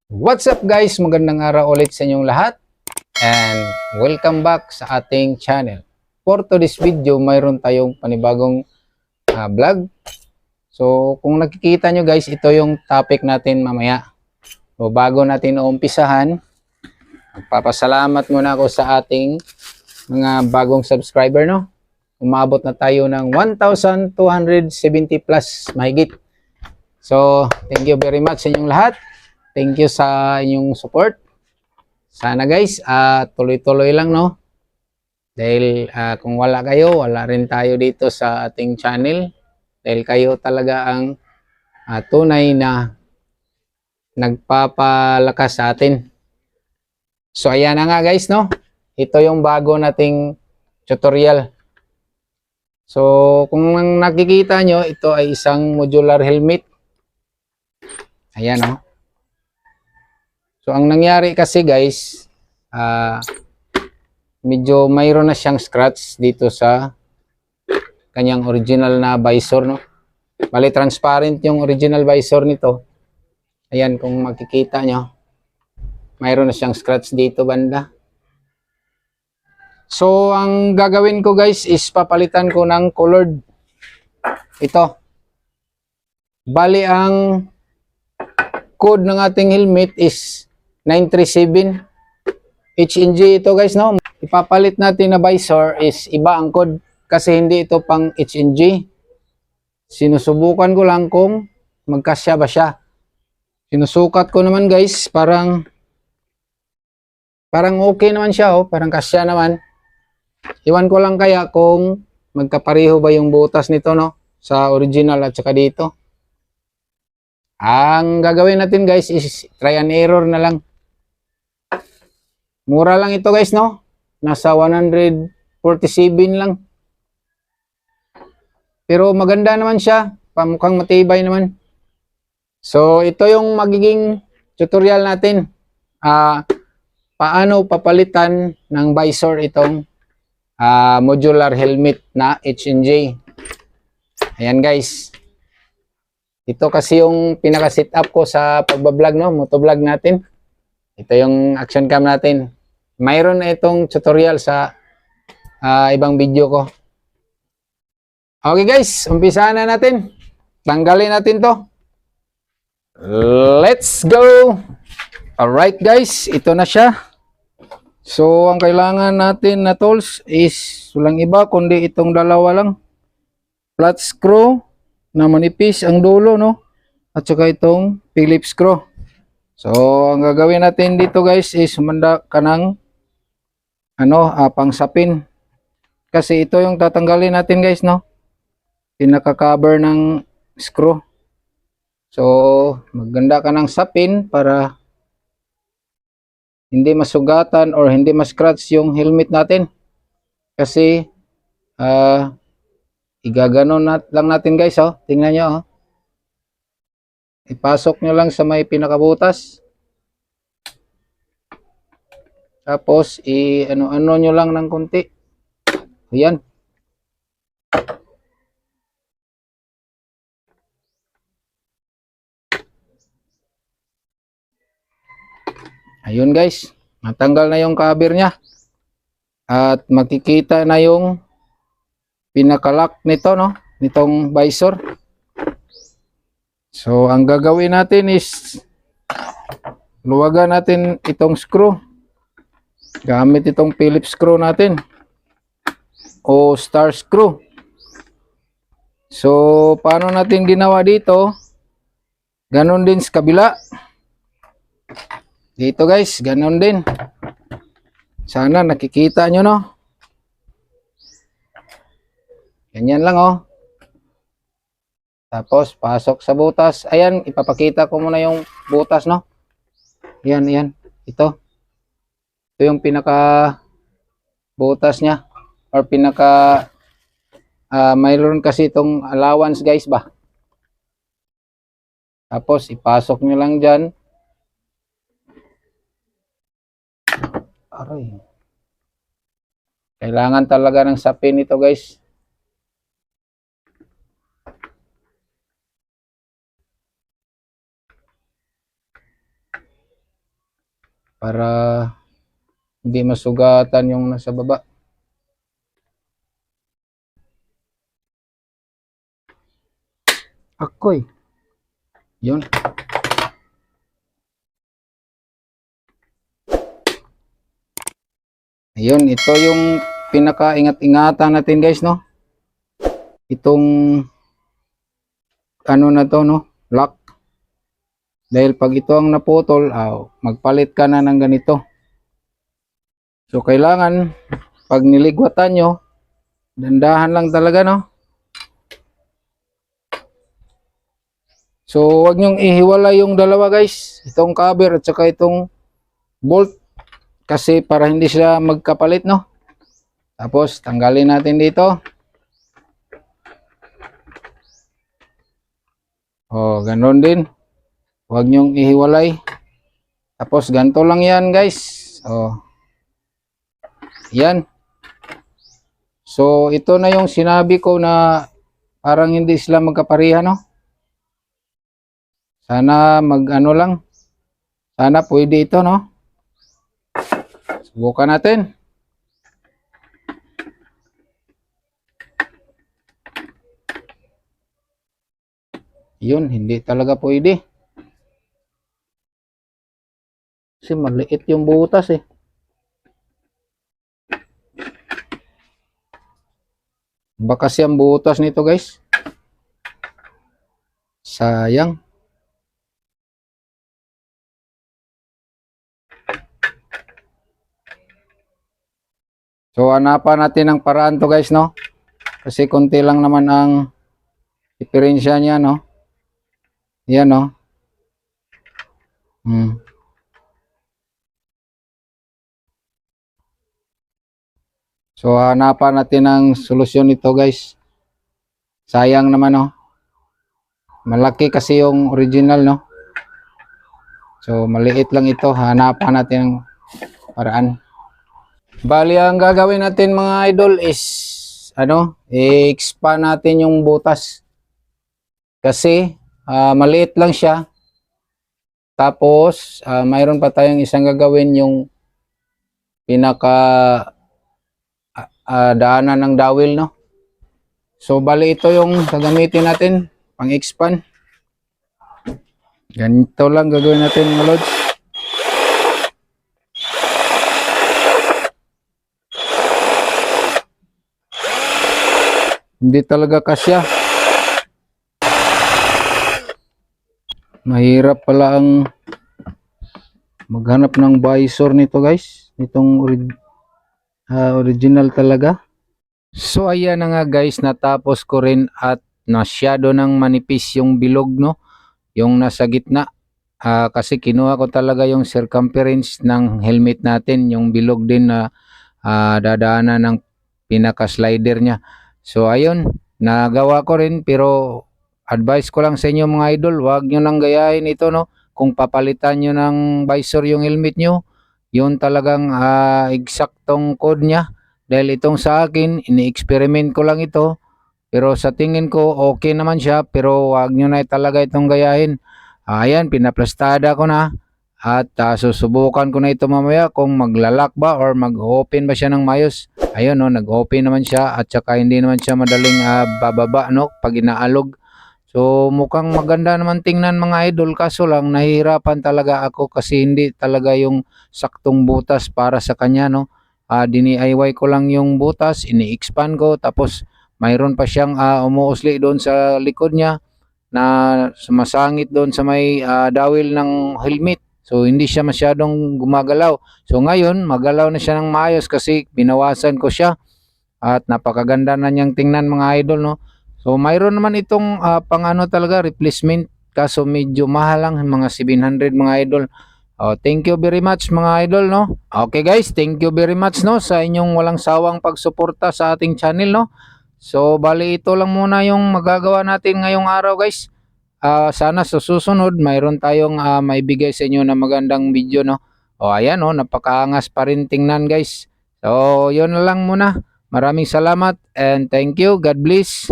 What's up guys? Magandang araw ulit sa inyong lahat and welcome back sa ating channel. For today's video, mayroon tayong panibagong vlog. So kung nakikita nyo guys, ito yung topic natin mamaya. So bago natin uumpisahan, magpapasalamat muna ako sa ating mga bagong subscriber, no? Umabot na tayo ng 1,270 plus mahigit. So thank you very much sa inyong lahat. Thank you sa inyong support. Sana guys, tuloy-tuloy lang, no? Dahil kung wala kayo, wala rin tayo dito sa ating channel. Dahil kayo talaga ang tunay na nagpapalakas sa atin. So ayan na nga guys, no? Ito yung bago nating tutorial. So kung nakikita nyo, ito ay isang modular helmet. Ayan, no? So ang nangyari kasi guys, medyo mayroon na siyang scratch dito sa kanyang original na visor, no? Bali transparent yung original visor nito. Ayan, kung makikita nyo, mayroon na siyang scratch dito banda. So ang gagawin ko guys is papalitan ko ng colored. Ito. Bali ang code ng ating helmet is 937 HNG ito guys, no? Ipapalit natin na visor is iba ang code kasi hindi ito pang HNG. Sinusubukan ko lang kung magkasya ba siya. Sinusukat ko naman guys, parang okay naman siya, oh, parang kasya naman. Iwan ko lang kaya kung magkapareho ba yung butas nito, no? Sa original at saka dito. Ang gagawin natin guys is try and error na lang. Mura lang ito guys, no? Nasa 147 lang. Pero maganda naman siya. Mukhang matibay naman. So ito yung magiging tutorial natin. Paano papalitan ng visor itong modular helmet na HNJ. Ayan guys. Ito kasi yung pinaka-set up ko sa pagbablog, no? Motovlog natin. Ito yung action cam natin. Mayroon na itong tutorial sa ibang video ko. Okay guys, umpisahan na natin. Tanggalin natin to. Let's go! Alright guys, ito na siya. So, ang kailangan natin na tools is walang iba kundi itong dalawa lang. Flat screw na manipis ang dulo, no? At saka itong Phillips screw. So, ang gagawin natin dito guys is humanda ka ng pangsapin. Kasi ito yung tatanggalin natin guys, no? Pinaka-cover ng screw. So, maganda ka ng sapin para hindi masugatan or hindi ma-scratch yung helmet natin. Kasi, igaganon lang natin guys, oh. Tingnan nyo, oh. Ipasok nyo lang sa may pinakabutas. Tapos, ano nyo lang ng konti. Ayan. Ayun guys. Natanggal na yung cover niya. At makikita na yung pinakalock nito, no? Nitong visor. So, ang gagawin natin is luwagan natin itong screw. Gamit itong Phillips screw natin o star screw. So, paano natin ginawa dito? Ganon din sa kabila. Dito guys, ganon din. Sana nakikita nyo, no? Ganyan lang, oh. Tapos, pasok sa butas. Ayan, ipapakita ko muna yung butas, no? Ayan, ayan. Ito. Ito yung pinaka butas niya. Or pinaka mayroon kasi itong allowance guys ba. Tapos ipasok nyo lang dyan. Aray. Kailangan talaga ng sapin ito guys. para hindi masugatan yung nasa baba. Akoy. Yun. Ayun, ito yung pinaka-ingat-ingatan natin guys, no? Itong ano na to, no? Lock. Dahil pag ito ang naputol, magpalit ka na ng ganito. So, kailangan, pag niligwatan nyo, dandahan lang talaga, no? So, wag nyong ihiwalay yung dalawa, guys. Itong cover at saka itong bolt. Kasi para hindi sila magkapalit, no? Tapos, tanggalin natin dito. Ganoon din. Huwag nyong ihiwalay. Tapos, ganito lang yan, guys. Yan. So, ito na yung sinabi ko na parang hindi sila magkapareha, no? Sana mag-ano lang. Sana pwede ito, no? Subukan natin. Yun, hindi talaga pwede. Kasi maliit yung butas eh. Baka kasi ang butas nito guys. Sayang. So hanapan natin ang paraan to guys, no? Kasi konti lang naman ang diferensya niya, no? Yan, no? So hanapan natin ang solusyon nito guys. Sayang naman, no? Malaki kasi yung original, no? So maliit lang ito. Hanapan natin ang paraan. Bali ang gagawin natin mga idol is i-expand natin yung butas. Kasi maliit lang siya. Tapos mayroon pa tayong isang gagawin, yung pinaka daanan ng dowel, no? So bali ito yung gagamitin natin pang expand. Ganito lang gagawin natin mga lods. Hindi talaga kasya. Mahirap pala ang maghanap ng visor nito guys. Itong original talaga. So ayan na nga guys, natapos ko rin at masyado nang manipis yung bilog, no? Yung nasa gitna. Kasi kinuha ko talaga yung circumference ng helmet natin, yung bilog din na dadaanan ng pinaka slider niya. So ayun, nagawa ko rin, pero advice ko lang sa inyo mga idol, wag nyo nang gayahin ito, no? Kung papalitan nyo ng visor yung helmet nyo, yun talagang eksaktong code niya. Dahil itong sa akin, ini-experiment ko lang ito, pero sa tingin ko okay naman siya, pero wag nyo na talaga itong gayahin. Ayan, pinaplastada ko na. At susubukan ko na ito mamaya kung maglalak ba or mag-open ba siya ng mayos. Ayun, no, nag-open naman siya at saka hindi naman siya madaling bababa, no, pag inaalog. So mukhang maganda naman tingnan mga idol, kaso lang nahihirapan talaga ako kasi hindi talaga yung saktong butas para sa kanya, no. Dini-DIY ko lang yung butas, ini-expand ko, tapos mayroon pa siyang umuusli doon sa likod niya na sumasangit doon sa may dawil ng helmet. So hindi siya masyadong gumagalaw. So ngayon, magalaw na siya ng maayos kasi binawasan ko siya at napakaganda na niyang tingnan mga idol, no. So mayroon naman itong pang talaga replacement, kaso medyo mahal lang, mga 700 mga idol. Thank you very much mga idol, no. Okay guys, thank you very much, no, sa inyong walang sawang pagsuporta sa ating channel, no. So bali ito lang muna yung magagawa natin ngayong araw guys. Sana sa susunod mayroon tayong maibigay sa inyo na magandang video, no. Ayan, no, napakaangas pa rin tingnan guys. So yun na lang muna. Maraming salamat and thank you. God bless.